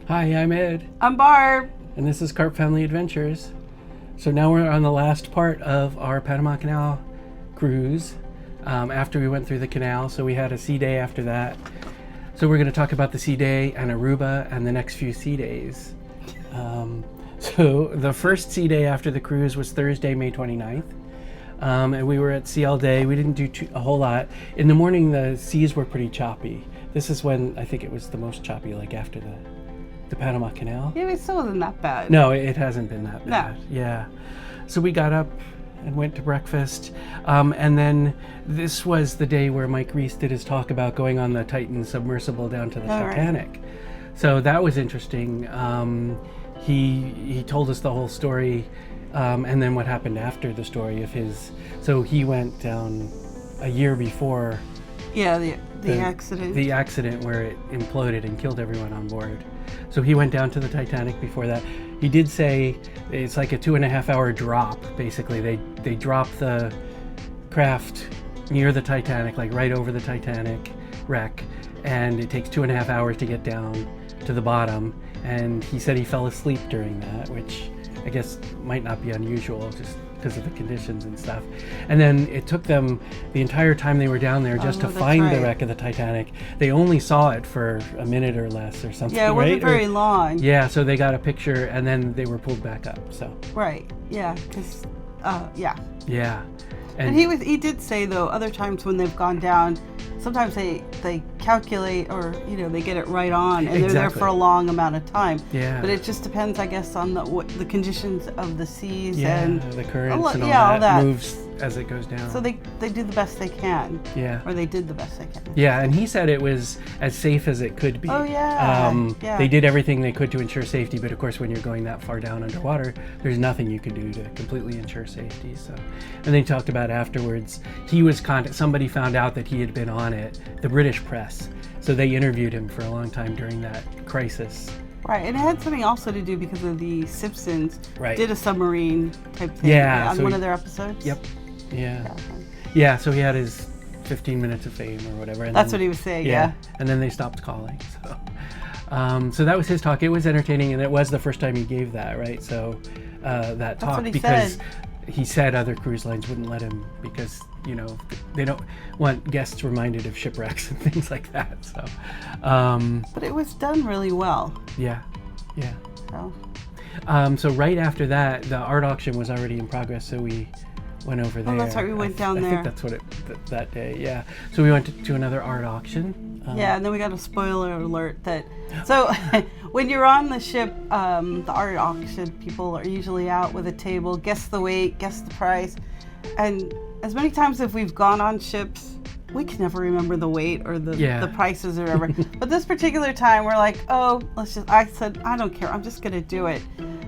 Hi, I'm Ed, I'm Barb. and this is Carp Family Adventures. So now we're on the last part of our Panama Canal cruise after we went through the canal. So we had a sea day after that. So we're going to talk about the sea day and Aruba and the next few sea days. So the first sea day after the cruise was Thursday, May 29th. And we were at sea all day. We didn't do a whole lot. In the morning, the seas were pretty choppy. This is when I think it was the most choppy, like after the Panama Canal. Yeah, it still wasn't that bad. No, it hasn't been that bad. No. Yeah. So we got up and went to breakfast. And then this was the day where Mike Reese did his talk about going on the Titan submersible down to the Titanic. Right. So that was interesting. He told us the whole story, and then what happened after the story of his. So he went down a year before. Yeah, the accident. The accident where it imploded and killed everyone on board. So he went down to the Titanic before that. He did say it's like a 2.5 hour drop. Basically, they drop the craft near the Titanic, like right over the Titanic wreck, and it takes 2.5 hours to get down to the bottom. And he said he fell asleep during that, which I guess might not be unusual, just because of the conditions and stuff. And then it took them the entire time they were down there just to find the wreck of the Titanic. They only saw it for a minute or less or something. Yeah, it wasn't very long. Yeah, so they got a picture and then they were pulled back up. So right, yeah, because yeah. And he did say though, other times when they've gone down, sometimes they calculate or they get it right on, and they're there for a long amount of time. Yeah. But it just depends, I guess, on the conditions of the seas and the currents and all that moves as it goes down. So they do the best they can. Yeah. Or they did the best they can. Yeah, and he said it was as safe as it could be. Oh yeah. They did everything they could to ensure safety, but of course when you're going that far down underwater, there's nothing you can do to completely ensure safety. So, and they talked about afterwards, he was somebody found out that he had been on it, the British press. So they interviewed him for a long time during that crisis. Right, and it had something also to do because of the Simpsons did a submarine type thing on one of their episodes. Yep. Yeah, so he had his 15 minutes of fame or whatever. And that's what he was saying, yeah. And then they stopped calling. So that was his talk. It was entertaining, and it was the first time he gave that, right? So that talk, because he said other cruise lines wouldn't let him because, they don't want guests reminded of shipwrecks and things like that. So, but it was done really well. Yeah. So right after that, the art auction was already in progress, so we went over there. Oh, that's right. We went down there. I think that's what that day. Yeah. So we went to another art auction. And then we got a spoiler alert that. So when you're on the ship, the art auction people are usually out with a table, guess the weight, guess the price, and as many times as we've gone on ships, we can never remember the weight or the prices or whatever. But this particular time, we're like, I said, I don't care. I'm just going to do it.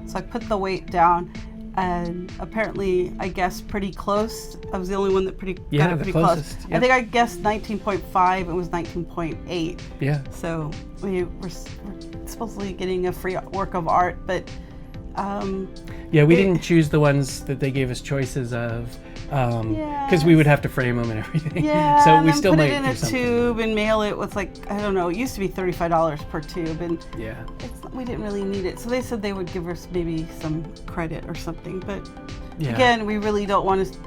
So I put the weight down. And apparently, I guessed pretty close. I was the only one that got it pretty close. Yep. I think I guessed 19.5. It was 19.8. Yeah. So we're supposedly getting a free work of art, but we didn't choose the ones that they gave us choices of. Because we would have to frame them and everything. Yeah, so and we then still put might it in a tube and mail it with I don't know, it used to be $35 per tube, and we didn't really need it. So they said they would give us maybe some credit or something, but again, we really don't want to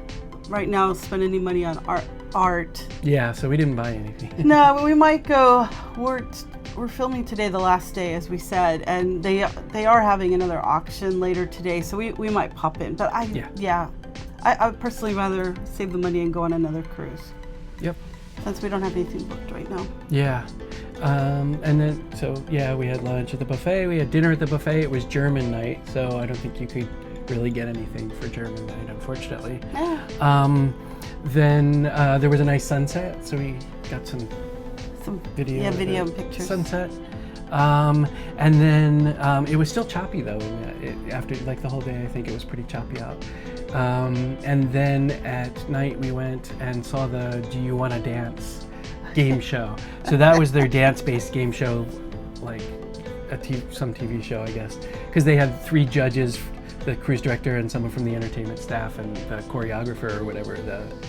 right now spend any money on art. Yeah, so we didn't buy anything. No, but we might go. We're filming today, the last day, as we said, and they are having another auction later today, so we might pop in. But I would personally rather save the money and go on another cruise. Yep. Since we don't have anything booked right now. Yeah. And then, we had lunch at the buffet. We had dinner at the buffet. It was German night, so I don't think you could really get anything for German night, unfortunately. Yeah. Then there was a nice sunset, so we got some video and pictures. Sunset. And then it was still choppy though. After the whole day, I think it was pretty choppy out. And then at night we went and saw the Do You Wanna Dance game show. So that was their dance-based game show, like some TV show, I guess, because they had 3 judges, the cruise director and someone from the entertainment staff and the choreographer or whatever.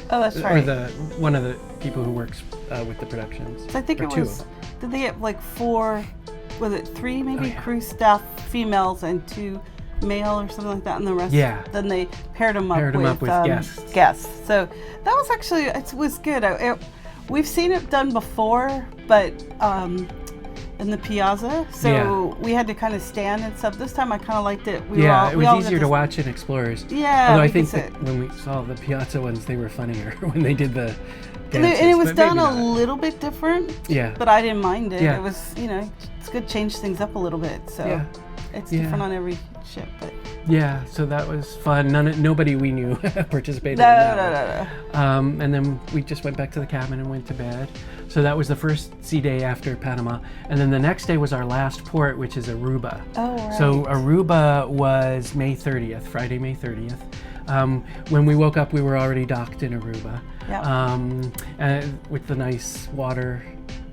That's right. Or one of the people who works with the productions. So I think it was. Did they get like 4 was it 3 maybe yeah. crew staff females and 2 male or something like that, and the rest. Yeah. Then they paired them up with guests. Guests. So that was actually it was good. We've seen it done before, but in the piazza, so we had to kind of stand and stuff. This time I kind of liked it. It was easier to watch in Explorers. Yeah. Although I think that when we saw the piazza ones, they were funnier when they did the dances, and it was done a little bit different. Yeah. But I didn't mind it. Yeah. It was, it's good to change things up a little bit. So it's different on every ship, but. Yeah, so that was fun. Nobody we knew participated in that. No. And then we just went back to the cabin and went to bed. So that was the first sea day after Panama. And then the next day was our last port, which is Aruba. Oh, right. So Aruba was May 30th, Friday, May 30th. When we woke up, we were already docked in Aruba. Yep. With the nice water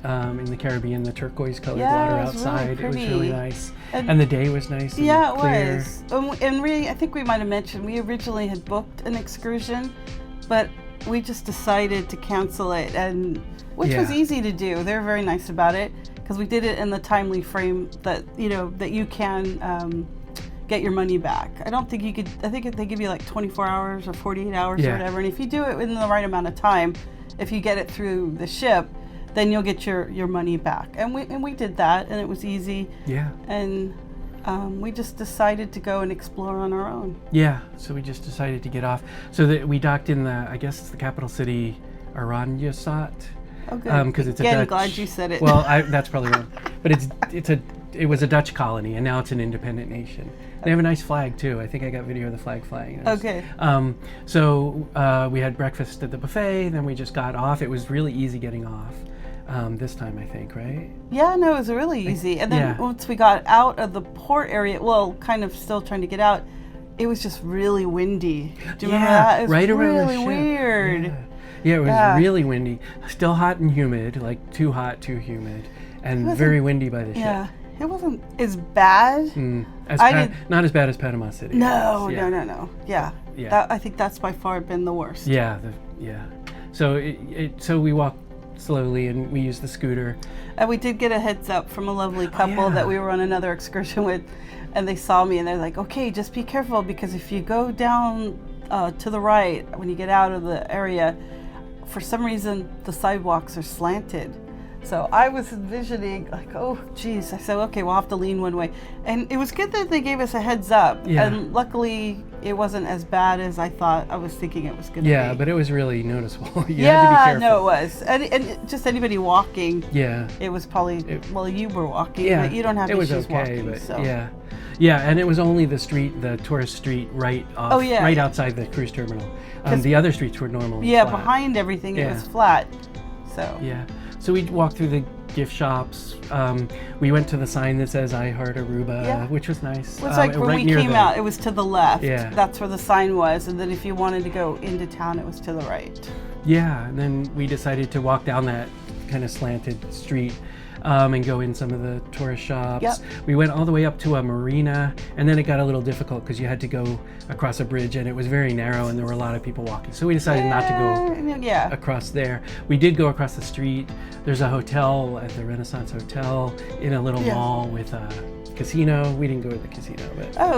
in the Caribbean, the turquoise colored Yeah, water it was really outside. It was pretty. really nice. And the day was nice and Yeah, it clear. was. And I think we might have mentioned, we originally had booked an excursion, but we just decided to cancel it, and which was easy to do. They were very nice about it, because we did it in the timely frame that, that you can get your money back. I don't think you could, I think they give you like 24 hours or 48 hours or whatever, and if you do it in the right amount of time, if you get it through the ship, then you'll get your money back. And we did that, and it was easy. Yeah. And we just decided to go and explore on our own. Yeah, so we just decided to get off. So that we docked in I guess it's the capital city, Oranjestad. Oh, good. Because it's Again, a Dutch. glad you said it. Well, that's probably wrong. But it was a Dutch colony, and now it's an independent nation. They have a nice flag too. I think I got video of the flag flying. Okay. So we had breakfast at the buffet, then we just got off. It was really easy getting off. This time, I think, right? Yeah, no, it was really easy. And then once we got out of the port area, well, kind of still trying to get out, it was just really windy. Do you remember that? It was right around really the ship. weird. Yeah, it was really windy. Still hot and humid, like too hot, too humid, and very windy by the ship. Yeah, it wasn't as bad. Not as bad as Panama City. No. Yeah. I think that's by far been the worst. Yeah, So so we walked slowly, and we used the scooter. And we did get a heads up from a lovely couple that we were on another excursion with, and they saw me, and they're like, okay, just be careful, because if you go down to the right when you get out of the area, for some reason the sidewalks are slanted. So I was envisioning, like, oh geez. I said, okay, we'll have to lean one way. And it was good that they gave us a heads up. Yeah. And luckily it wasn't as bad as I was thinking it was going to be. Yeah, but it was really noticeable. You had to be careful. No, it was. And just anybody walking. Yeah. It was probably, well, you were walking, but you don't have issues walking. But so. Yeah, and it was only the tourist street right outside the cruise terminal. The other streets were normal. Yeah, behind everything it was flat. So. Yeah. So we walked through the gift shops. We went to the sign that says "I Heart Aruba," which was nice. It was like when we came out, it was to the left. Yeah. That's where the sign was, and then if you wanted to go into town, it was to the right. Yeah, and then we decided to walk down that kind of slanted street and go in some of the tourist shops. Yep. We went all the way up to a marina, and then it got a little difficult because you had to go across a bridge, and it was very narrow, and there were a lot of people walking. So we decided not to go across there. We did go across the street. There's a hotel at the Renaissance Hotel in a little mall with a casino. We didn't go to the casino,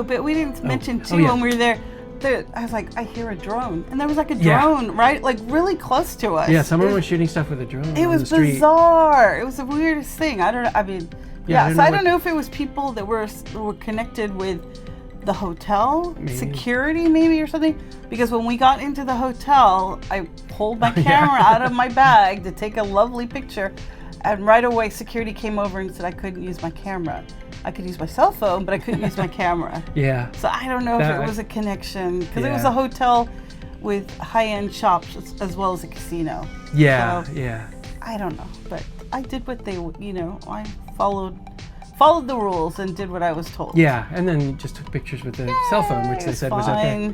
but we didn't mention too when we were there. I was like, I hear a drone, and there was like a drone, right, like really close to us. Yeah, someone was shooting stuff with a drone. It was bizarre. It was the weirdest thing. I don't know. I mean, so I don't know if it was people that were connected with the hotel security, maybe, or something. Because when we got into the hotel, I pulled my camera out of my bag to take a lovely picture, and right away security came over and said I couldn't use my camera. I could use my cell phone, but I couldn't use my camera. Yeah. So I don't know if it was a connection, because it was a hotel with high-end shops as well as a casino. Yeah, so, yeah. I don't know, but I did what they, I followed the rules and did what I was told. Yeah, and then just took pictures with the cell phone, which they said was okay.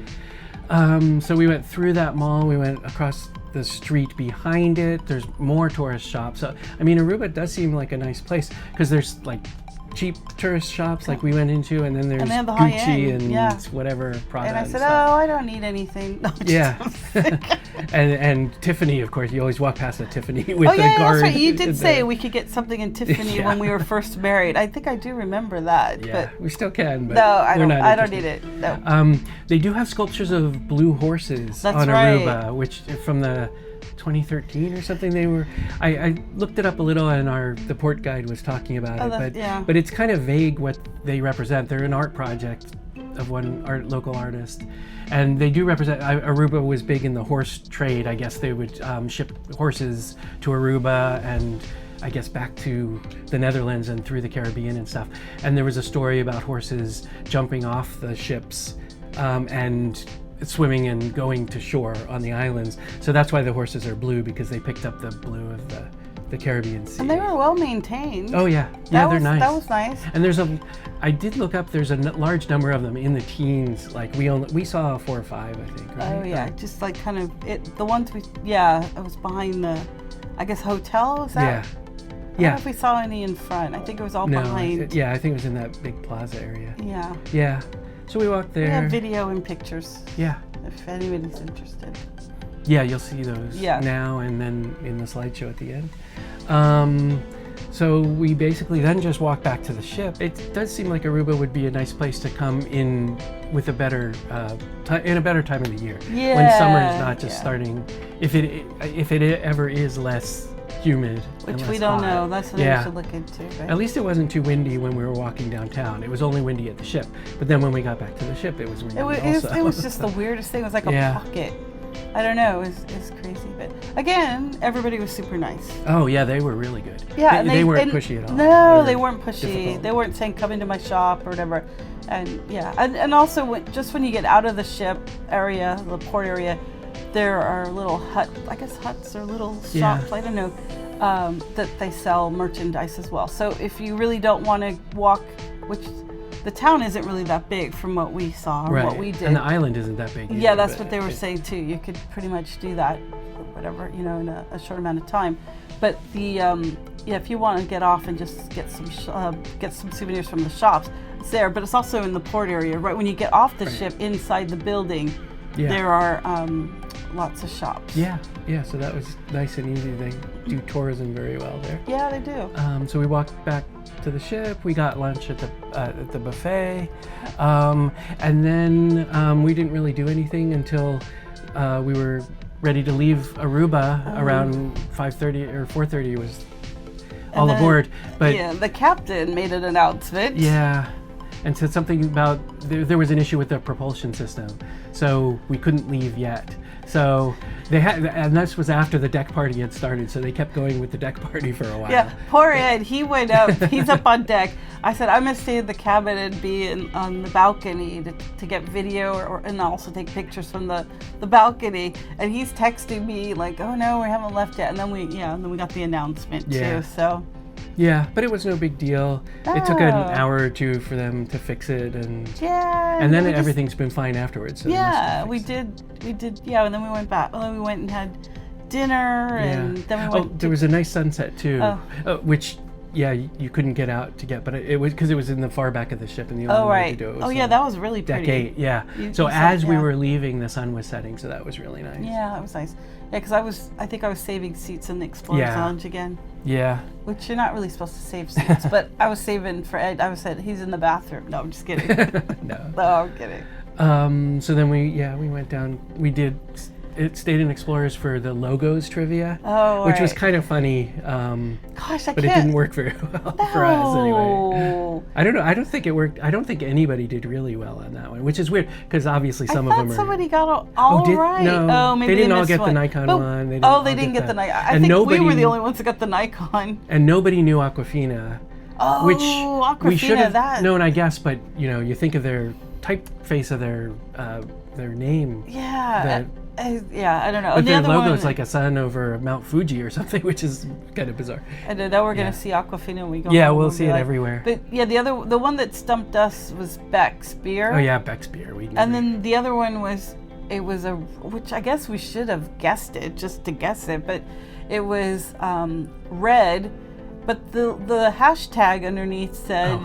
So we went through that mall. We went across the street behind it. There's more tourist shops. So, I mean, Aruba does seem like a nice place because there's like cheap tourist shops like we went into, and then there's And they have the Gucci high-end, and yeah. whatever Prada. And I and said, stuff. oh, I don't need anything. No, Yeah. and Tiffany, of course, you always walk past a Tiffany with oh the yeah, guard. that's right. You did in say there. we could get something in Tiffany Yeah. when we were first married. I think I do remember that. Yeah, But we still can, but no, I we're don't. not I don't need interested. it. No. They do have sculptures of blue horses That's on right. Aruba, which from the 2013 or something they were. I looked it up a little, and the port guide was talking about Oh, it, that's- yeah. but it's kind of vague what they represent. They're an art project of one local artist, and they do represent. Aruba was big in the horse trade. I guess they would ship horses to Aruba and I guess back to the Netherlands and through the Caribbean and stuff. And there was a story about horses jumping off the ships and swimming and going to shore on the islands. So that's why the horses are blue, because they picked up the blue of the Caribbean Sea. And they were well maintained. Oh yeah, they're nice. That was nice. And I did look up. There's a large number of them in the teens. Like we saw 4 or 5, I think. Right? Oh yeah, just like kind of it. The ones it was behind the, I guess, hotel. Was that? Yeah. I don't know if we saw any in front. I think it was all behind. Yeah, I think it was in that big plaza area. Yeah. Yeah. So we walked there. We have video and pictures. Yeah. If anybody's interested. Yeah, you'll see those now and then in the slideshow at the end. So we basically then just walked back to the ship. It does seem like Aruba would be a nice place to come in with a better in a better time of the year. Yeah. When summer is not just starting. If it ever is less humid. Which and we less don't hot. know. That's what we should look into. Right? At least it wasn't too windy when we were walking downtown. It was only windy at the ship. But then when we got back to the ship, it was windy also. It was just the weirdest thing. It was like a pocket. I don't know. It was crazy. But again, everybody was super nice. Oh, yeah, they were really good. Yeah, they weren't pushy at all. No, they weren't pushy. Difficult. They weren't saying, come into my shop or whatever. And yeah, and also just when you get out of the ship area, the port area, there are little huts or little shops, I don't know, that they sell merchandise as well. So if you really don't want to walk, which the town isn't really that big from what we saw or what we did. And the island isn't that big either, yeah, that's what they were saying too. You could pretty much do that, whatever, in a short amount of time. But the if you want to get off and just get some souvenirs from the shops, it's there. But it's also in the port area, right when you get off the ship, inside the building, there are lots of shops. Yeah. So that was nice and easy. They do tourism very well there. Yeah, they do. So we walked back to the ship. We got lunch at the buffet, and then we didn't really do anything until we were ready to leave Aruba around 5:30 or 4:30 was all aboard. But yeah, the captain made an announcement. Yeah, and said something about there was an issue with the propulsion system, so we couldn't leave yet. So they had, and this was after the deck party had started, so they kept going with the deck party for a while. Yeah, poor Ed, he went up, he's up on deck. I said, I'm gonna stay in the cabin and be on the balcony to get video and also take pictures from the balcony. And he's texting me like, oh no, we haven't left yet. And then we got the announcement too, so. Yeah, but it was no big deal. It took an hour or two for them to fix it, and then everything's been fine afterwards. So we did. Yeah, and then we went back. Well, then we went and had dinner, and then we went. There was a nice sunset too, which you couldn't get out to get, but it was because it was in the far back of the ship, and the only way to do it was that was really pretty. Deck 8, yeah. So as we were leaving, the sun was setting, so that was really nice. Yeah, that was nice. Yeah, because I think I was saving seats in the Explorer's Lounge again. Yeah. Which you're not really supposed to save seats, but I was saving for Ed. I said he's in the bathroom. No, I'm just kidding. No, I'm kidding. So then we went down. We stayed in Explorers for the logos trivia, which was kind of funny. Gosh, but it didn't work very well for us anyway. I don't know. I don't think it worked. I don't think anybody did really well on that one, which is weird because obviously some of them are. Somebody got all right. No, maybe they didn't all get the Nikon one. They didn't get the Nikon. I think we were the only ones that got the Nikon. And nobody knew Aquafina. Which Aquafina, we should have known, I guess. But you think of their typeface of their name. Yeah. I don't know. But their logo is like a sun over Mount Fuji or something, which is kind of bizarre. And now we're going to see Aquafina when we go home. Yeah, we'll see it everywhere. But yeah, the one that stumped us was Beck's Beer. Oh yeah, Beck's Beer. And then the other one was, which I guess we should have guessed it, just to guess it, but it was red, but the hashtag underneath said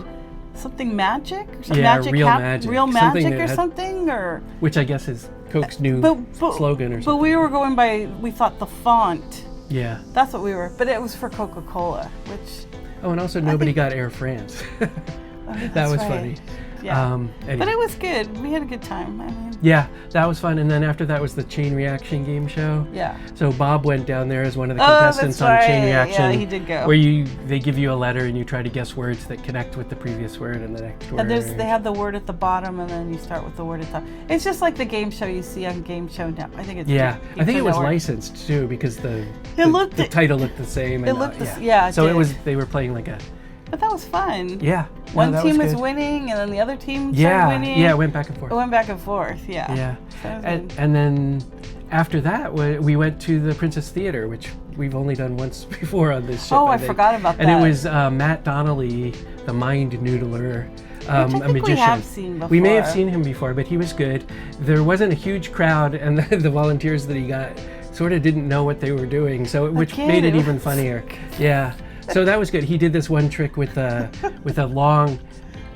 something magic or something magic, real magic, real something magic or something, or which I guess is Coke's new slogan or something. But we were going by, we thought the font. Yeah. That's what we were, but it was for Coca-Cola, which. Oh, and also nobody got Air France. That was funny. Yeah. Anyway. But it was good. We had a good time. I mean. Yeah, that was fun. And then after that was the Chain Reaction game show. Yeah. So Bob went down there as one of the contestants on Chain Reaction. Yeah, he did go. Where they give you a letter and you try to guess words that connect with the previous word and the next word. And they have the word at the bottom and then you start with the word at the top. It's just like the game show you see on Game Show now. I think it's I think it was licensed too because the title looked the same. It looked so they were playing like a. But that was fun. Yeah. One team was winning, and then the other team started winning. Yeah, it went back and forth. It went back and forth, yeah. Yeah. And then after that, we went to the Princess Theater, which we've only done once before on this ship. Oh, I forgot about that. And it was Matt Donnelly, the mind noodler, a magician. We have seen before. We may have seen him before, but he was good. There wasn't a huge crowd, and the volunteers that he got sort of didn't know what they were doing, which made it even funnier. Yeah. So that was good. He did this one trick with a long.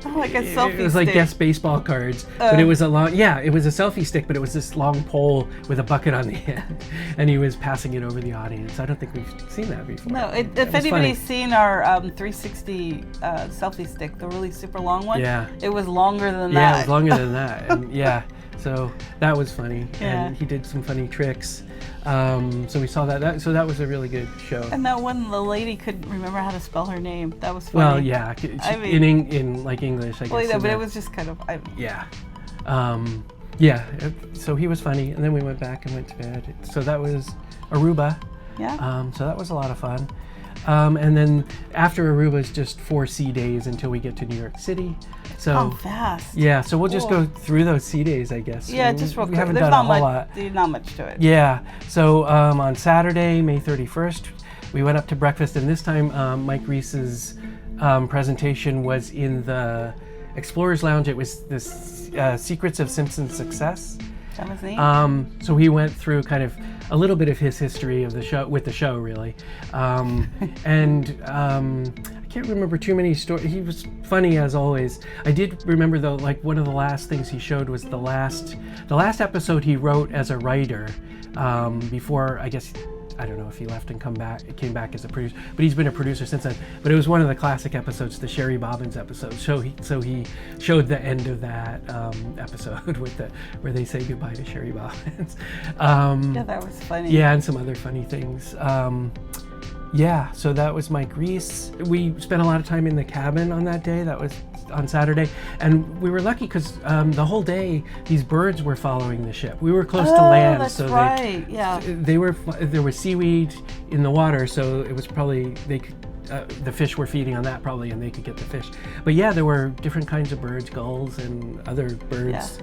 Like a selfie stick. It was like guess baseball cards, but it was a long. Yeah, it was a selfie stick, but it was this long pole with a bucket on the end, and he was passing it over the audience. I don't think we've seen that before. No, if anybody's seen our 360 selfie stick, the really super long one, it was longer than that. Yeah, it was longer than that, and so that was funny, and he did some funny tricks. So we saw that. So that was a really good show. And that one, the lady couldn't remember how to spell her name. That was funny. Well, yeah, in like English, I guess. Well, but it was just kind of. So he was funny, and then we went back and went to bed. So that was Aruba. Yeah. So that was a lot of fun. And then after Aruba is just 4 sea days until we get to New York City. So fast. Yeah, so we'll just go through those sea days, I guess. Yeah, just real quick. We haven't done a whole lot. There's not much to it. Yeah. So on Saturday, May 31st, we went up to breakfast, and this time Mike Reese's presentation was in the Explorers Lounge. It was this Secrets of Simpsons Success. That was neat. So he went through kind of a little bit of his history of the show, really, and I can't remember too many stories. He was funny as always. I did remember though, like one of the last things he showed was the last episode he wrote as a writer before, I guess. I don't know if he left and came back as a producer, but he's been a producer since then. But it was one of the classic episodes, the Sherry Bobbins episode. So he showed the end of that episode where they say goodbye to Sherry Bobbins. That was funny. Yeah, and some other funny things. So that was Mike Reese. We spent a lot of time in the cabin on that day. That was on Saturday, and we were lucky because the whole day these birds were following the ship. We were close to land, that's so right. there was seaweed in the water, so it was probably the fish were feeding on that probably, and they could get the fish. But yeah, there were different kinds of birds, gulls and other birds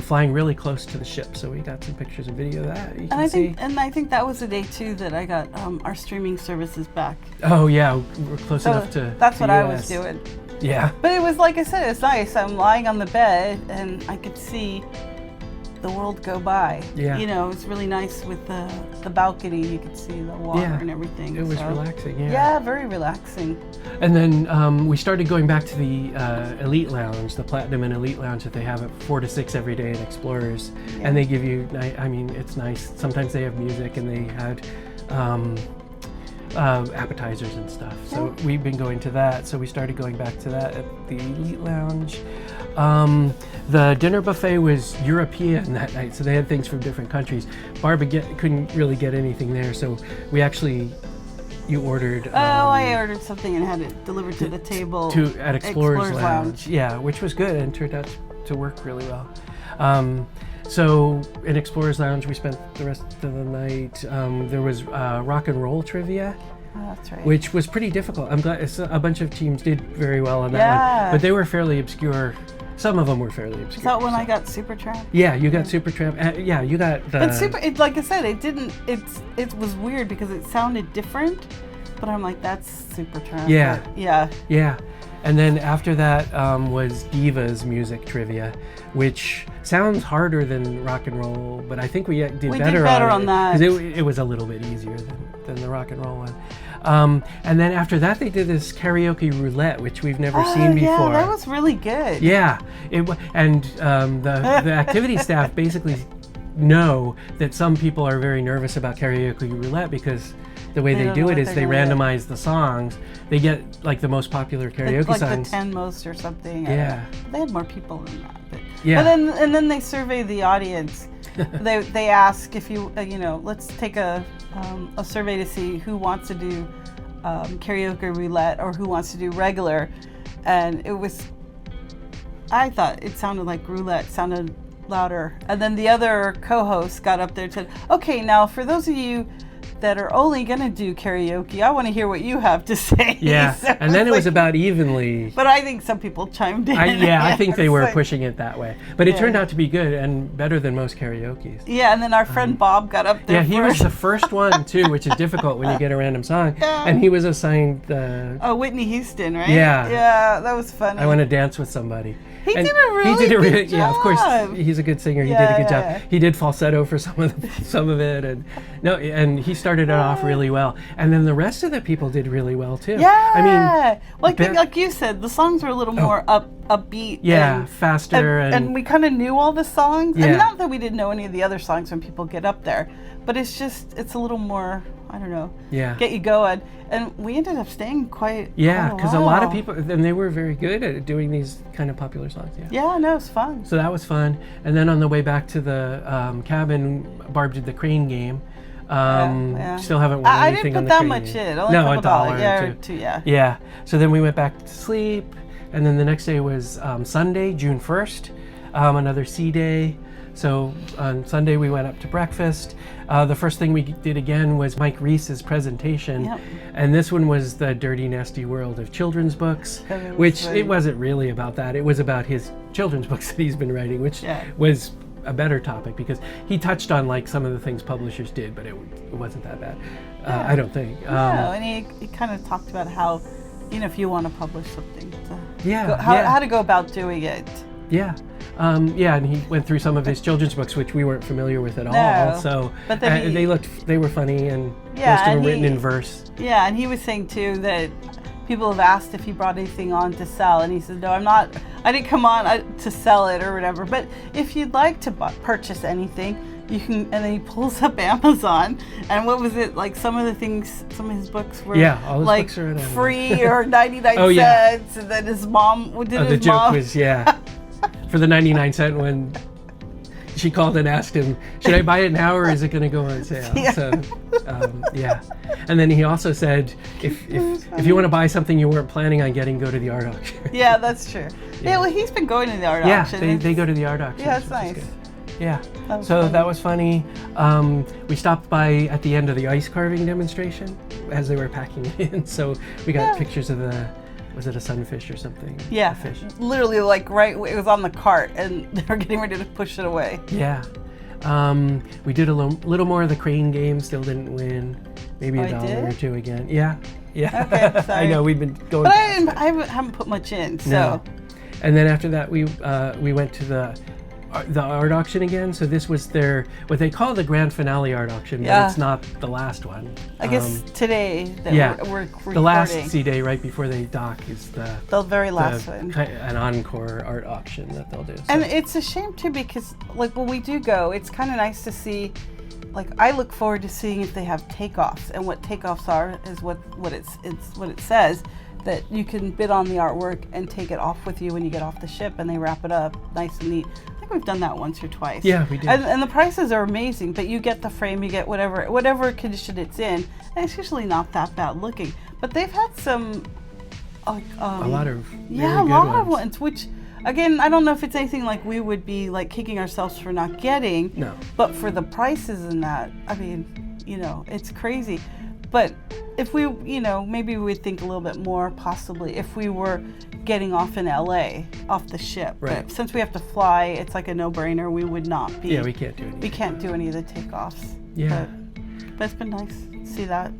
flying really close to the ship. So we got some pictures and video of that. I think that was the day too that I got our streaming services back. Oh yeah, we're close enough to. That's what I was doing. Yeah. But it was, like I said, it's nice. I'm lying on the bed and I could see the world go by. Yeah. It's really nice with the balcony. You could see the water and everything. It was relaxing, Yeah, very relaxing. And then we started going back to the Elite Lounge, the Platinum and Elite Lounge that they have at 4 to 6 every day in Explorers. Yeah. And they give you, it's nice. Sometimes they have music, and they had appetizers and stuff. So we've been going to that. So we started going back to that at the Elite Lounge. The dinner buffet was European that night, so they had things from different countries. Barbara couldn't really get anything there, so you ordered. I ordered something and had it delivered to the table at Explorers Lounge. Yeah, which was good and turned out to work really well. So in Explorers Lounge, we spent the rest of the night. There was rock and roll trivia. Oh, that's right. Which was pretty difficult. I'm glad a bunch of teams did very well on that one, but they were fairly obscure. Some of them were fairly obscure. Is that when I got Supertramp? Yeah, you got Supertramp. You got the. But like I said, it was weird because it sounded different, but I'm like, that's Supertramp. Yeah. And then after that was Diva's music trivia, which sounds harder than rock and roll, but I think we did We better did better on on that. because it was a little bit easier than the rock and roll one. And then after that, they did this karaoke roulette, which we've never seen before. Yeah, that was really good. Yeah, the activity staff basically know that some people are very nervous about karaoke roulette because the way They they don't do know it what is they're they gonna get. randomize the songs. They get like the most popular karaoke like songs. the 10 most or something. Yeah. They had more people than that. But, Yeah. and then they survey the audience. they ask if you let's take a survey to see who wants to do karaoke roulette or who wants to do regular, and I thought it sounded like roulette sounded louder, and then the other co-host got up there and said, okay, now for those of you that are only gonna do karaoke, I want to hear what you have to say. Yeah, So and then it was like- about evenly. But I think some people chimed in. I think they It's were like- pushing it that way, but it Yeah. turned out to be good and better than most karaoke's. Yeah, and then our friend Bob got up there. Yeah, he was first. the first one too, which is difficult when you get a random song. Yeah. And he was assigned the Oh, Whitney Houston, right? Yeah. Yeah, that was funny. I Want to Dance with Somebody. He And did a really good Yeah, of course, job. he's a good singer. He Yeah, did a good yeah, job. yeah. He did falsetto for some of it, and he started it off really well. And then the rest of the people did really well too. Yeah. I mean, well, I think, Ben- like you said, the songs were a little more upbeat. yeah, and, faster and we kind of knew all the songs. Yeah. And not that we didn't know any of the other songs when people get up there, but it's a little more, I don't know, yeah. get you going. And we ended up staying quite Yeah, quite because a lot of while. people, and they were very good at doing these kind of popular songs. Yeah. Yeah, no, it's fun. So that was fun. And then on the way back to the cabin, Barb did the crane game. Yeah. Still haven't won I anything didn't on put the that crane much game. in. Only No, a $1 couple or yeah, two. yeah. Yeah. So then we went back to sleep, and then the next day was Sunday, June 1st, another sea day. So on Sunday we went up to breakfast. The first thing we did again was Mike Reese's presentation, Yep. and this one was the Dirty Nasty World of Children's Books, That was which funny. it wasn't really about that. It was about his children's books that he's been writing, which Yeah. was a better topic because he touched on like some of the things publishers did, but it wasn't that bad. I don't think. No, and he kind of talked about how, if you want to publish something, how to go about doing it. Yeah. And he went through some of his children's books, which we weren't familiar with at all. No, So but then they were funny, and Yeah, most of them and written he- in verse. Yeah, and he was saying too that people have asked if he brought anything on to sell, and he said, no, I didn't come on to sell it or whatever, but if you'd like to purchase anything, you can. And then he pulls up Amazon, and what was it, like some of his books were All his like books are on Amazon. free or 99 Oh, yeah. cents, and then his mom, The joke was, for the 99-cent one, she called and asked him, should I buy it now or is it going to go on sale? Yeah. So, And then he also said, if you want to buy something you weren't planning on getting, go to the art auction. Yeah, that's true. Yeah, well, he's been going to the art auction. Yeah, they go to the art auction. Yeah, it's nice. Yeah. That was So funny. that was funny. We stopped by at the end of the ice carving demonstration as they were packing it in. So we got pictures of was it a sunfish or something? Yeah, A fish. literally like it was on the cart, and they were getting ready to push it away. Yeah. We did a little more of the crane game, still didn't win. Maybe Oh, a I dollar did? or two again. Yeah. Okay, I sorry. know, we've been going But past it. I haven't put much in, so. No. And then after that, we went to the art auction again. So this was what they call the grand finale art auction, but Yeah. it's not the last one. I guess today that we're recording. The last sea day right before they dock is the very last one. an encore art auction that they'll do. So. And it's a shame too, because like when we do go, it's kind of nice to see. Like I look forward to seeing if they have takeoffs, and what takeoffs are is what it says, that you can bid on the artwork and take it off with you when you get off the ship, and they wrap it up nice and neat. I think we've done that once or twice. Yeah, we did. And the prices are amazing, but you get the frame, you get whatever condition it's in, and it's usually not that bad looking. But they've had some like a lot of really a good lot of ones, which again, I don't know if it's anything like we would be like kicking ourselves for not getting. No. But for the prices and that, I mean, it's crazy. But if we, maybe we would think a little bit more possibly if we were getting off in LA off the ship. Right. But since we have to fly, it's like a no-brainer. We would not be. Yeah, we can't do anything. We can't do any of the takeoffs. Yeah. But it's been nice to see that.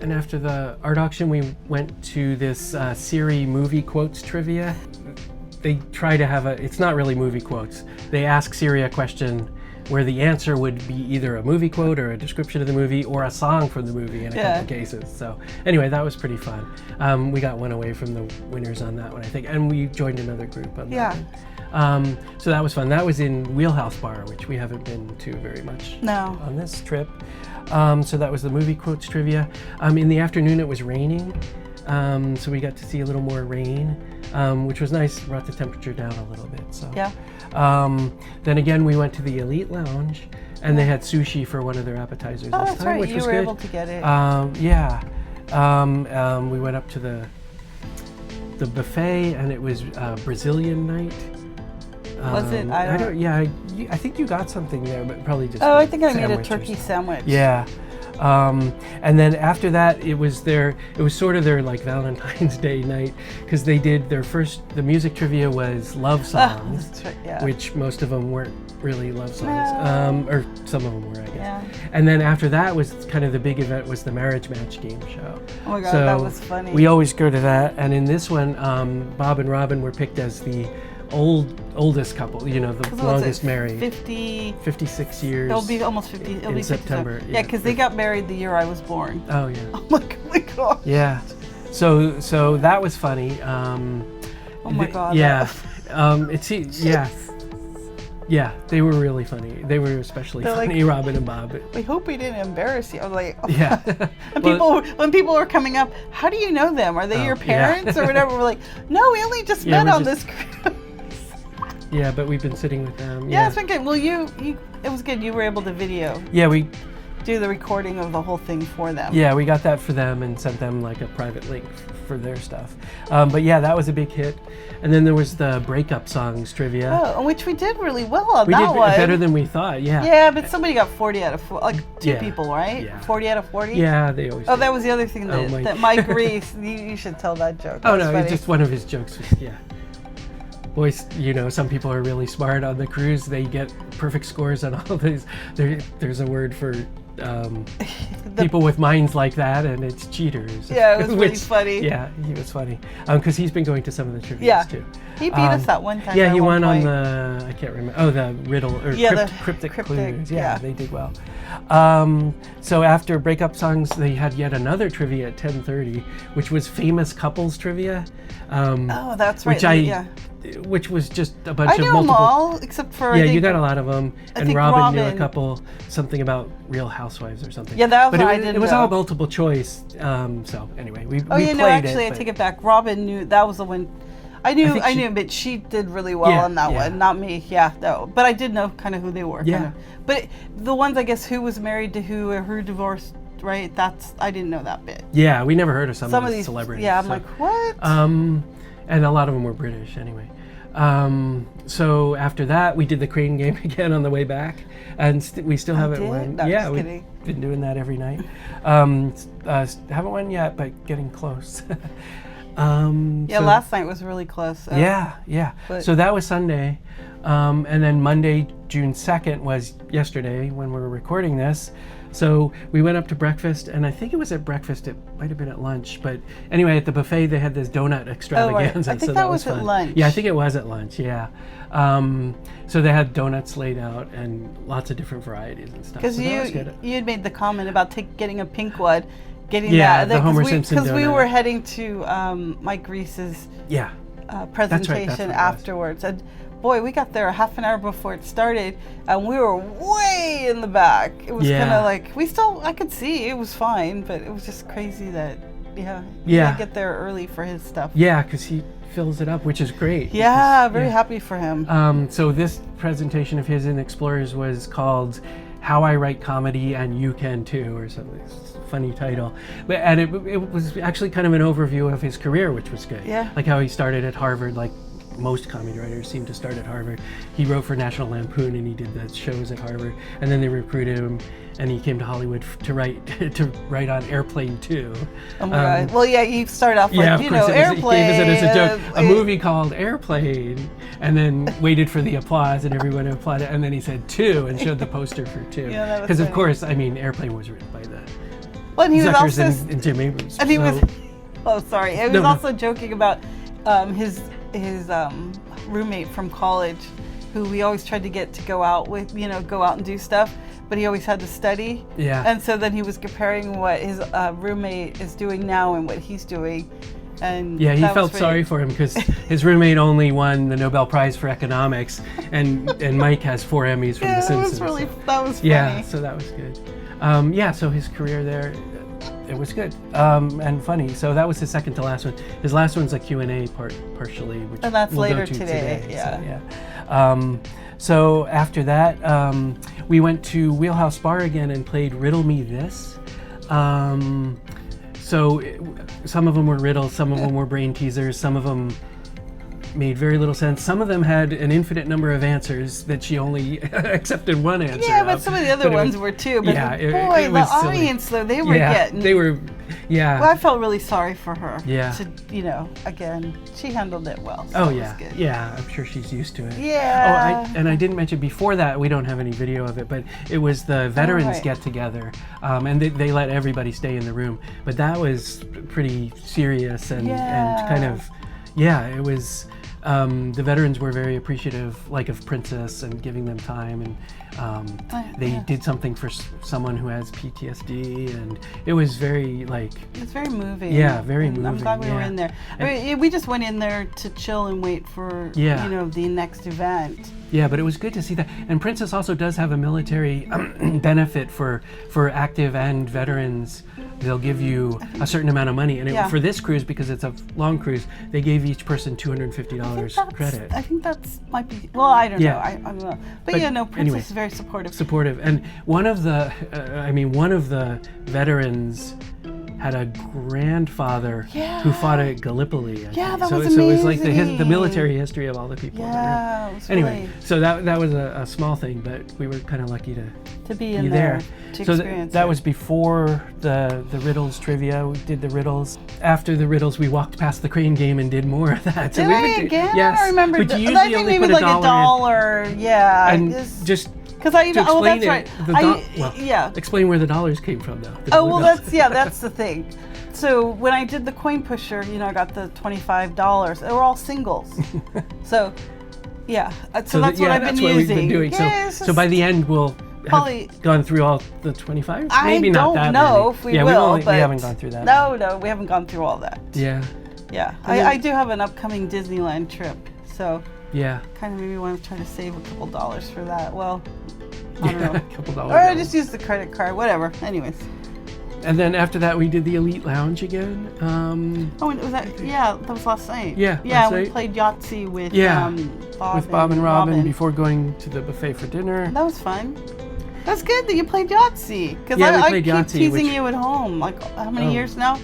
And after the art auction, we went to this Siri movie quotes trivia. they try to have it's not really movie quotes. They ask Siri a question where the answer would be either a movie quote or a description of the movie or a song from the movie in a couple of cases. So anyway, that was pretty fun. We got one away from the winners on that one, I think, and we joined another group on that one. So that was fun. That was in Wheelhouse Bar, which we haven't been to very much on this trip. So that was the movie quotes trivia. In the afternoon it was raining, so we got to see a little more rain, which was nice. Brought the temperature down a little bit. So then again we went to the Elite Lounge, and they had sushi for one of their appetizers Oh, this that's time, right. which You was were good. able to get it. We went up to the buffet, and it was Brazilian night. Was it? I think you got something there, but probably just. I think I made a sandwich or turkey something. sandwich. Yeah. And then after that, it was sort of their like Valentine's Day night, because they did the music trivia was love songs, That's right, which most of them weren't really love songs, or some of them were, I guess. Yeah. And then after that was kind of the big event was the marriage match game show. Oh my God, So that was funny. we always go to that, and in this one, Bob and Robin were picked as the oldest couple, the longest married. 56 years. It'll be almost 50. It'll be 57. September. Yeah, because they got married the year I was born. Oh yeah. Oh my God. Yeah. So that was funny. Oh my God. Yeah. Yeah, they were really funny. They were especially funny, like, Robin and Bob. We hope we didn't embarrass you. I was like, oh. Yeah. And when people were coming up, how do you know them? Are they your parents or whatever? We're like, no, we only just met on this cruise. Yeah, but we've been sitting with them. Yeah, it's been good. Well, it was good. You were able to video. Yeah, we do the recording of the whole thing for them. Yeah, we got that for them and sent them like a private link for their stuff. But yeah, that was a big hit. And then there was the breakup songs trivia. Oh, which we did really well on that one. We did better than we thought, yeah. Yeah, but somebody got 40 out of 40, like two people, right? Yeah. 40 out of 40? Yeah, they always do. That was the other thing that Mike Reese, you should tell that joke. Oh, no, it's just one of his jokes. Yeah. Boys, some people are really smart on the cruise. They get perfect scores on all these. There's a word for people with minds like that, and it's cheaters. Yeah, it was really funny. Yeah, he was funny. Because he's been going to some of the trivia too. He beat us that one time. Yeah, he won on I can't remember. Oh, the riddle or cryptic clues. Yeah, they did well. So after breakup songs, they had yet another trivia at 10:30, which was famous couples trivia. Oh, that's right. Which was just a bunch of multiple. I knew them all except for. Yeah, you got a lot of them, and Robin knew a couple. Something about Real Housewives or something. Yeah, that was what I didn't know. It was all multiple choice. So anyway, we played actually, I take it back. Robin knew that was the one. I knew, but she did really well on that one, not me. Yeah, no, but I did know kind of who they were. Yeah, kinda. But the ones, I guess, who was married to who or who divorced, right? I didn't know that bit. Yeah, we never heard of some of these celebrities. Yeah, I'm like, what? And a lot of them were British anyway. So after that, we did the crane game again on the way back, and we still haven't won. No, we've been doing that every night. Haven't won yet, but getting close. Last night was really close. Yeah. So that was Sunday, and then Monday, June 2nd was yesterday when we were recording this. So we went up to breakfast, and I think it was at breakfast. It might have been at lunch, but anyway, at the buffet they had this donut extravaganza. I think that was fun. At lunch. Yeah, I think it was at lunch. Yeah. So they had donuts laid out and lots of different varieties and stuff. Because you had made the comment about getting a pink one, getting the Homer Simpson donut. Because we were heading to Mike Reese's presentation afterwards, and boy, we got there a half an hour before it started, and we were way in the back. It was kind of like I could see it was fine, but it was just crazy that he didn't get there early for his stuff. Yeah, because he fills it up, which is great. Yeah, very happy for him. So this presentation of his in Explorers was called "How I Write Comedy and You Can Too," or something. Funny title, and it was actually kind of an overview of his career, which was good. Yeah, like how he started at Harvard, like most comedy writers seem to start at Harvard. He wrote for National Lampoon, and he did the shows at Harvard, and then they recruited him, and he came to Hollywood to write on Airplane 2. Oh my God! Well, you start off like Airplane. He gave us it as a joke, a movie called Airplane, and then waited for the applause, and everyone applauded, and then he said 2 and showed the poster for 2. Yeah, because of course, Airplane was written by the and he was Zuckers also and Jim Abrams. And he was. Oh, sorry. He was also joking about his roommate from college who we always tried to get to go out with, go out and do stuff, but he always had to study. Yeah. And so then he was comparing what his roommate is doing now and what he's doing. And yeah, he felt sorry for him because his roommate only won the Nobel Prize for economics, and Mike has 4 Emmys from The Simpsons. That was funny. Yeah, so that was good. So his career there, it was good and funny. So that was his second to last one. His last one's a Q&A partially, which and that's we'll later go to today. Yeah. So, yeah. So after that, we went to Wheelhouse Bar again and played Riddle Me This. So some of them were riddles, some of them were brain teasers, some of them made very little sense. Some of them had an infinite number of answers that she only accepted one answer. Yeah, but some of the other ones were too. But yeah, boy, it was the silly. audience though, they were getting. They were, yeah. Well, I felt really sorry for her. Yeah. Again, she handled it well. So Oh it yeah, was good. yeah. I'm sure she's used to it. Yeah. Oh, I didn't mention before that, we don't have any video of it, but it was the veterans right. get together, and they let everybody stay in the room. But that was pretty serious and kind of, it was. The veterans were very appreciative, of Princess and giving them time, and they did something for someone who has PTSD, and it was very It's very moving. Yeah, very moving. I'm glad we were in there. We just went in there to chill and wait for the next event. Yeah, but it was good to see that. And Princess also does have a military benefit for active and veterans. They'll give you a certain amount of money. And for this cruise, because it's a long cruise, they gave each person $250 credit. I think that's might be, well, I don't know. I don't know. But Princess anyway, is very supportive. And one of the veterans had a grandfather who fought at Gallipoli. Yeah, that was amazing. So it was the military history of all the people. Yeah, it was anyway, so that was a small thing, but we were kind of lucky to be in there. To experience that was before the riddles trivia. We did the riddles. After the riddles, we walked past the crane game and did more of that. Did I again? Yes. I remember. But you usually only put $1. Yeah. And just because I even explain that's right. Explain where the dollars came from, though. Oh well, that's the thing. So when I did the coin pusher, I got the $25. They were all singles. So that's what I've been using. We've been doing. So by the end, we'll probably have gone through all the 25. Maybe not that many. I don't know if we will. We haven't gone through that. No, we haven't gone through all that. Yeah. Yeah, I do have an upcoming Disneyland trip, so kind of maybe want to try to save a couple dollars for that. Well, I don't know. A couple dollars. Or I just use the credit card, whatever. Anyways. And then after that, we did the Elite Lounge again. And was that? Yeah, that was last night. Yeah. Yeah, we played Yahtzee with Bob and Robin before going to the buffet for dinner. That was fun. That's good that you played Yahtzee. Because I keep teasing you at home, how many years now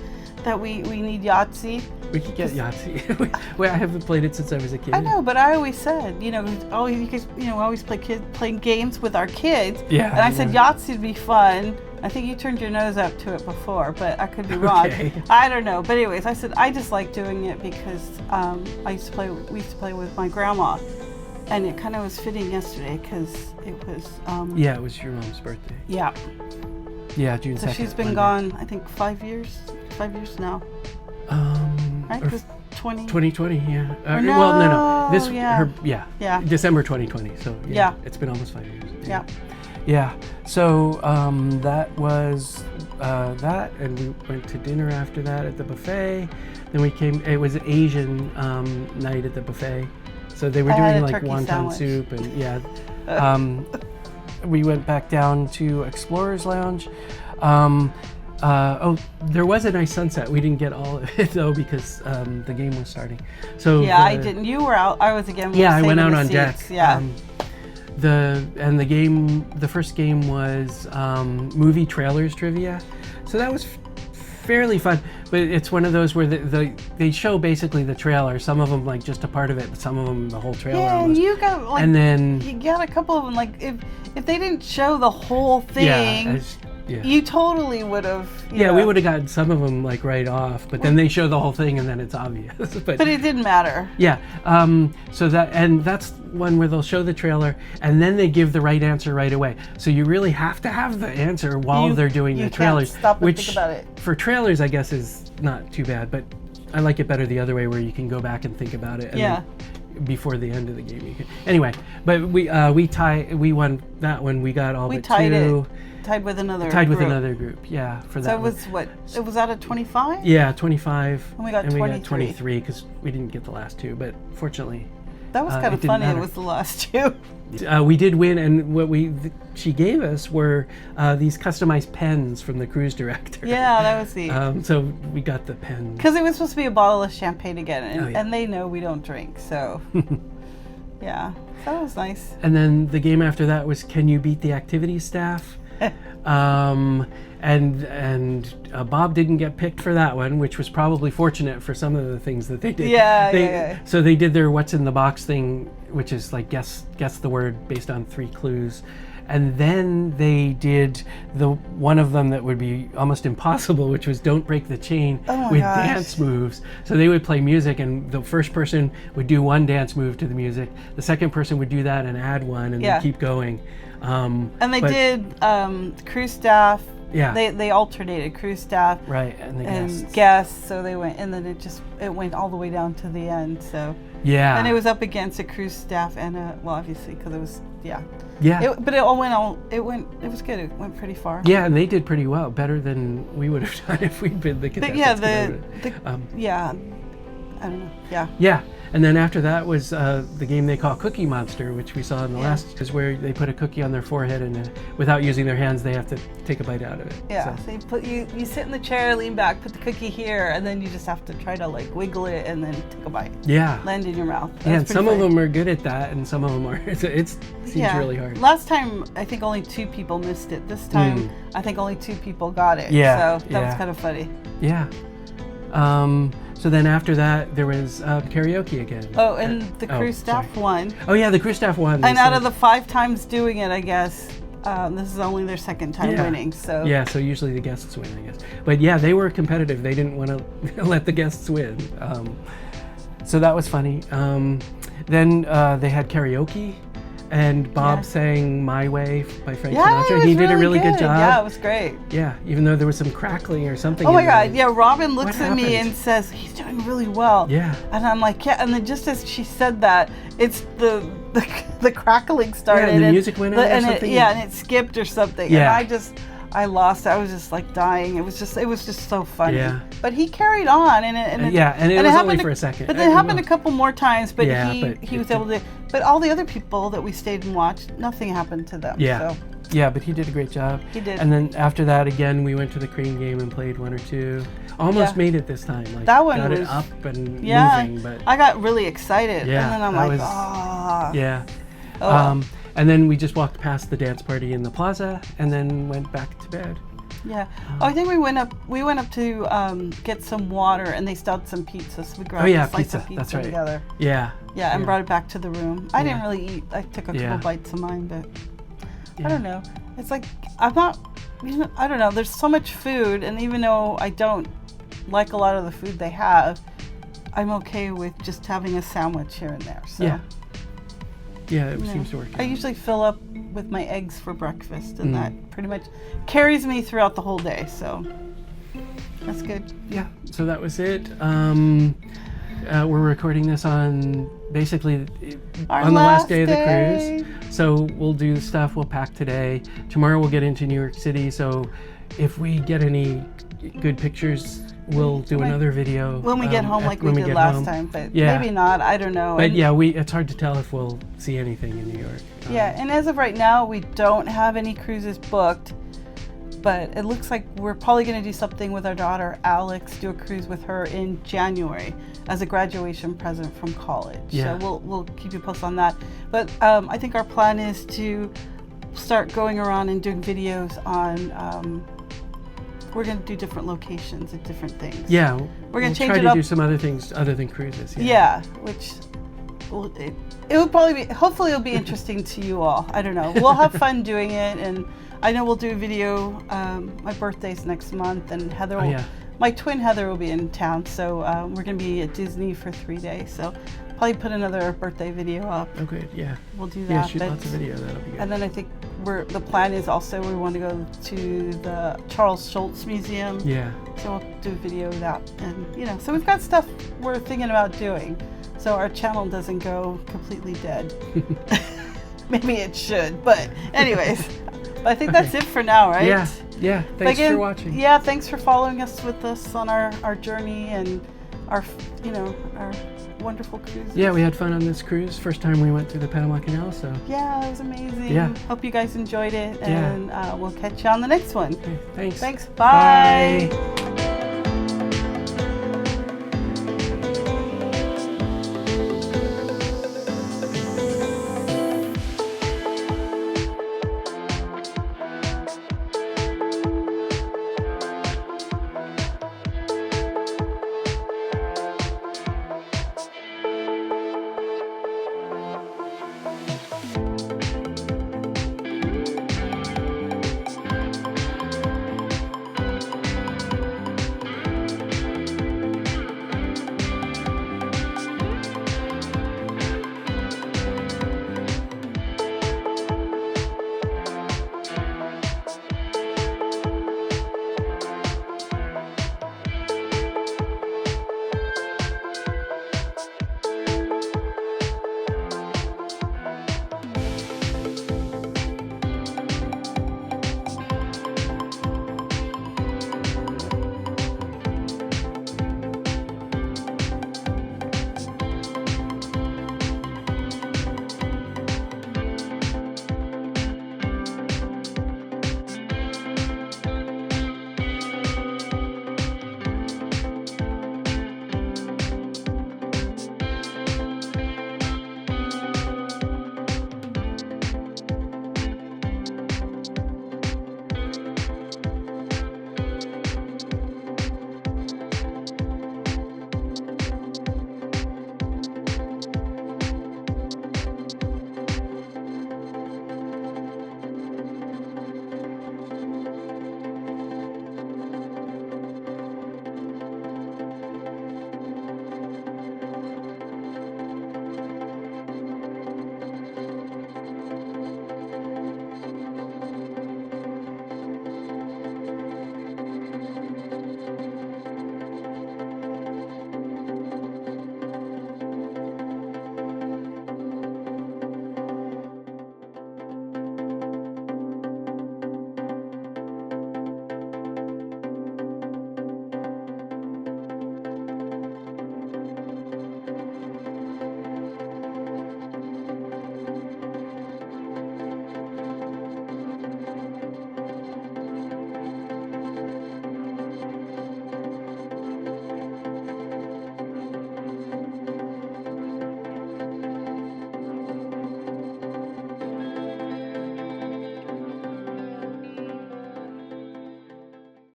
that we need Yahtzee. We could get Yahtzee. I haven't played it since I was a kid. I know, but I always said, we always playing games with our kids. Yeah. And I said Yahtzee would be fun. I think you turned your nose up to it before, but I could be wrong. Okay. I don't know. But anyways, I said I just like doing it because we used to play with my grandma. And it kind of was fitting yesterday because it was... it was your mom's birthday. Yeah. Yeah, June 2nd. So she's been gone, I think, 5 years. 5 years now. Right? 2020, yeah. No. December 2020. So it's been almost 5 years. Yeah. Yeah. So that was that, and we went to dinner after that at the buffet. Then we came. It was Asian night at the buffet, so they were doing wonton sandwich. soup and we went back down to Explorers Lounge. There was a nice sunset. We didn't get all of it though because the game was starting. So I didn't. You were out. I was again. I went out on deck. Yeah. The first game was movie trailers trivia, so that was fairly fun. But it's one of those where they show basically the trailer. Some of them just a part of it, but some of them the whole trailer. Yeah, almost. And you got and then you got a couple of them. If they didn't show the whole thing. You totally would have. We would have gotten some of them right off, but then they show the whole thing and then it's obvious. but it didn't matter. Yeah. So that's one where they'll show the trailer and then they give the right answer right away. So you really have to have the answer while they're doing the trailers. Can't stop and which think about it. For trailers, I guess is not too bad, but I like it better the other way where you can go back and think about it. And before the end of the game. Anyway, but we won that one. We got all We but tied two. Tied with another With group. another group, yeah, for that. So it one. was what? It was out of 25? Yeah, 25. And we got 23 because we didn't get the last two, but fortunately. That was kind it of didn't funny. It matter. was the last two. We did win, and what she gave us were these customized pens from the cruise director. Yeah, that was the. So we got the pen. Because it was supposed to be a bottle of champagne again, and, Oh, yeah. and they know we don't drink, so. Yeah, so that was nice. And then the game after that was Can You Beat the Activity Staff? And Bob didn't get picked for that one, which was probably fortunate for some of the things that they did. Yeah. So they did their What's in the Box thing, which is like guess the word based on 3 clues. And then they did the one of them that would be almost impossible, which was Don't Break the Chain with dance moves. So they would play music, and the first person would do one dance move to the music. The second person would do that and add one, and then keep going. And they did cruise staff. Yeah. They alternated cruise staff. Right, and the guests. So they went, and then it went all the way down to the end. So. Yeah. And it was up against a cruise staff and obviously because it was Yeah. But it was good. It went pretty far. Yeah, and they did pretty well, better than we would have done if we'd been the contestants. I don't know. Yeah. Yeah, and then after that was the game they call Cookie Monster, which we saw in the last, is where they put a cookie on their forehead and without using their hands, they have to take a bite out of it. Yeah. So you sit in the chair, lean back, put the cookie here, and then you just have to try to like wiggle it and then take a bite. Yeah. Land in your mouth. Yeah, and some of them are good at that, and some of them are. It seems really hard. Last time, I think only 2 people missed it. This time, I think only 2 people got it. Yeah. So that was kind of funny. Yeah. So then after that, there was karaoke again. Oh, and the cruise staff won. Oh yeah, the cruise staff won. And out of the 5 times doing it, I guess, this is only their second time winning. So yeah, so usually the guests win, I guess. But yeah, they were competitive. They didn't want to let the guests win. So that was funny. Then they had karaoke. And Bob sang My Way by Frank Sinatra. He did a really good job. Yeah, it was great. Yeah, even though there was some crackling or something. Oh my God, yeah, Robin looks at me and says, he's doing really well. Yeah. And I'm like, yeah, and then just as she said that, it's the crackling started. Yeah, and the music went in or something. And it skipped or something. Yeah. And I lost it. I was just like dying. It was just so funny. Yeah. But he carried on, and it was only for a second. But it happened a couple more times. But yeah, he was able to. But all the other people that we stayed and watched, nothing happened to them. Yeah. So. Yeah, but he did a great job. He did. And then after that, again, we went to the crane game and played 1 or 2. Almost made it this time. Like, that one got was it up and moving. But I got really excited. Yeah, and then I'm like, ah. Yeah. Oh. And then we just walked past the dance party in the plaza and then went back to bed. Yeah. I think we went up to get some water, and they still had some pizza, so we grabbed a slice of pizza That's right. together. Yeah. Yeah, and brought it back to the room. I didn't really eat. I took a couple bites of mine, but I don't know. It's like I'm not. I don't know. There's so much food, and even though I don't like a lot of the food they have, I'm okay with just having a sandwich here and there. So. Yeah. Yeah, it seems to work. I usually fill up with my eggs for breakfast, and that pretty much carries me throughout the whole day. So that's good. Yeah. So that was it. We're recording this on basically on the last day of the cruise. So we'll do stuff. We'll pack today. Tomorrow we'll get into New York City. So if we get any good pictures, we'll do another video when we get home, like we did last time. But maybe not. I don't know. But it's hard to tell if we'll see anything in New York. And as of right now, we don't have any cruises booked. But it looks like we're probably going to do something with our daughter Alex, do a cruise with her in January as a graduation present from college. Yeah. So we'll keep you posted on that. But I think our plan is to start going around and doing videos on. We're going to do different locations and different things. Yeah, we're going to change try it to up. do some other things other than cruises. Yeah, which it will probably be. Hopefully, it'll be interesting to you all. I don't know. We'll have fun doing it, and I know we'll do a video. My birthday's next month, and Heather, my twin Heather, will be in town, so we're going to be at Disney for 3 days. So probably put another birthday video up. Oh, good. Yeah. We'll do that. Yeah, shoot lots of video. That'll be good. And then I think the plan is also we want to go to the Charles Schultz Museum. Yeah. So we'll do a video of that, and so we've got stuff we're thinking about doing. so our channel doesn't go completely dead. Maybe it should, but anyways, I think that's it for now, right? Yeah. Thanks for watching. Yeah, thanks for following us with us on our journey and our wonderful cruises. Yeah, we had fun on this cruise. First time we went through the Panama Canal, so. Yeah, it was amazing. Yeah. Hope you guys enjoyed it, and we'll catch you on the next one. Okay, thanks. Thanks. Bye. Bye.